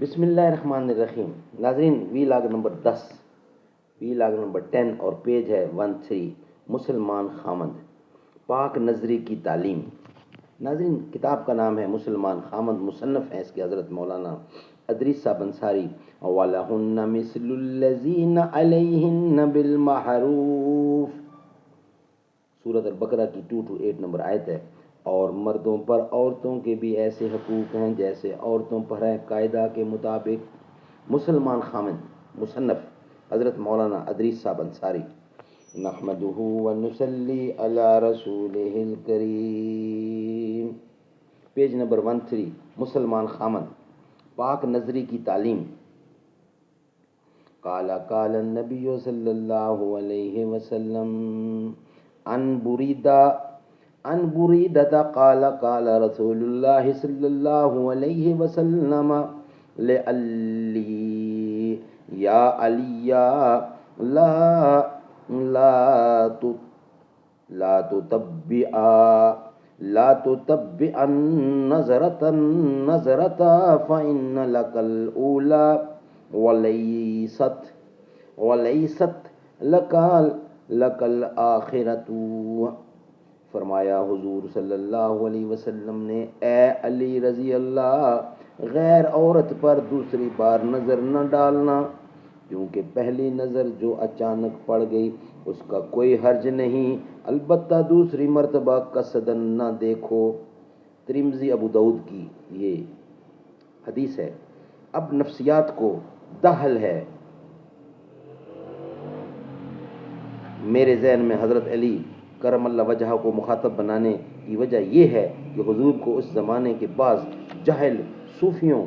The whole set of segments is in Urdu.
بسم اللہ الرحمن الرحیم. ناظرین، وی لاگ نمبر 10، وی لاگ نمبر 10 اور پیج ہے 13. مسلمان خامند، پاک نظری کی تعلیم. ناظرین، کتاب کا نام ہے مسلمان خامند، مصنف ہیں اس کے حضرت مولانا ادریس صاحب انصاری. وَلَهُنَّ مِثْلُ الَّذِينَ عَلَيْهِنَّ بِالْمَعْرُوفِ، سورۃ البقرہ کی 2-8 نمبر آیت ہے. اور مردوں پر عورتوں کے بھی ایسے حقوق ہیں جیسے عورتوں پر ہے، قاعدہ کے مطابق. مسلمان خامند، مصنف حضرت مولانا ادریس صاحب انصاری. نحمدہ ونصلی علی رسولہ الکریم. پیج نمبر 13، مسلمان خامند، پاک نظری کی تعلیم. قال النبی صلی اللہ علیہ وسلم عن بریدہ قال رسول اللہ صلی اللہ علیہ وسلم لعلی یا علی لا تتبع النظرة فإن لك الأولى وليست لك الآخرة. فرمایا حضور صلی اللہ علیہ وسلم نے، اے علی رضی اللہ، غیر عورت پر دوسری بار نظر نہ ڈالنا، کیونکہ پہلی نظر جو اچانک پڑ گئی اس کا کوئی حرج نہیں، البتہ دوسری مرتبہ قصدن نہ دیکھو. ترمذی ابو داؤد کی یہ حدیث ہے. اب نفسیات کو دخل ہے میرے ذہن میں حضرت علی کرم اللہ وجہہ کو مخاطب بنانے کی وجہ یہ ہے کہ حضور کو اس زمانے کے بعض جاہل صوفیوں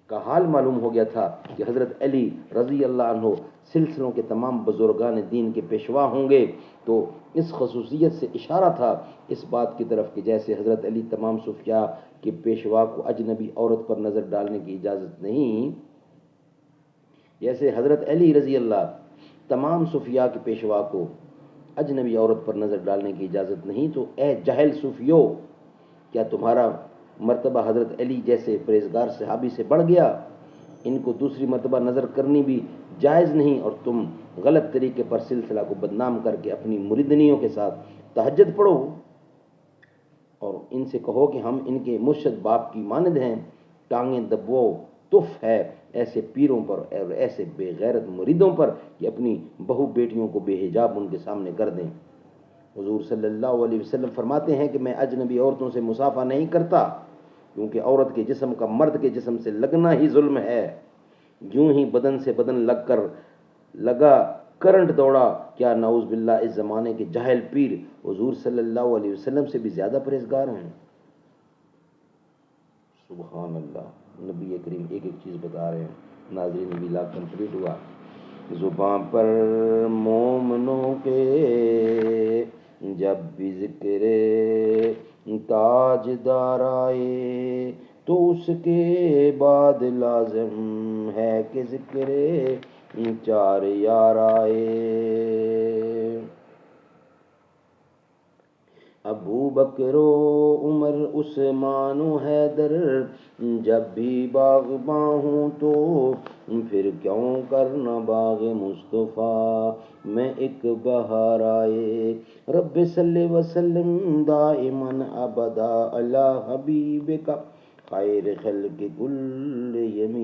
کا حال معلوم ہو گیا تھا کہ حضرت علی رضی اللہ عنہ سلسلوں کے تمام بزرگان دین کے پیشوا ہوں گے. تو اس خصوصیت سے اشارہ تھا اس بات کی طرف کہ جیسے حضرت علی تمام صوفیاء کے پیشوا کو اجنبی عورت پر نظر ڈالنے کی اجازت نہیں، جیسے حضرت علی رضی اللہ تمام صوفیاء کے پیشوا کو اجنبی عورت پر نظر ڈالنے کی اجازت نہیں، تو اے جاہل صوفیو، کیا تمہارا مرتبہ حضرت علی جیسے پرہیزگار صحابی سے بڑھ گیا؟ ان کو دوسری مرتبہ نظر کرنی بھی جائز نہیں، اور تم غلط طریقے پر سلسلہ کو بدنام کر کے اپنی مریدنیوں کے ساتھ تہجد پڑھو اور ان سے کہو کہ ہم ان کے مرشد باپ کی مانند ہیں. ٹانگیں دبو تف ہے ایسے پیروں پر اور ایسے بے غیرت مریدوں پر کہ اپنی بہو بیٹیوں کو بے حجاب ان کے سامنے کر دیں. حضور صلی اللہ علیہ وسلم فرماتے ہیں کہ میں اجنبی عورتوں سے مصافحہ نہیں کرتا، کیونکہ عورت کے جسم کا مرد کے جسم سے لگنا ہی ظلم ہے. یوں ہی بدن سے بدن لگا کرنٹ دوڑا، کیا نعوذ باللہ اس زمانے کے جاہل پیر حضور صلی اللہ علیہ وسلم سے بھی زیادہ پرہیزگار ہیں؟ سبحان اللہ. نبی کریم ایک چیز بتا رہے ہیں. ناظرین، ویلا کمپلیٹ ہوا. زباں پر مومنوں کے جب بھی ذکر تاجدار آئے تو اس کے بعد لازم ہے کہ ذکر چار یار آئے. ابو بکر و عمر عثمان و حیدر جب بھی باغباں ہوں تو پھر کیوں کرنا باغ مصطفیٰ میں ایک بہار آئے. رب صلی وسلم دائما ابدا علی حبیبک خیر خلق کل یمین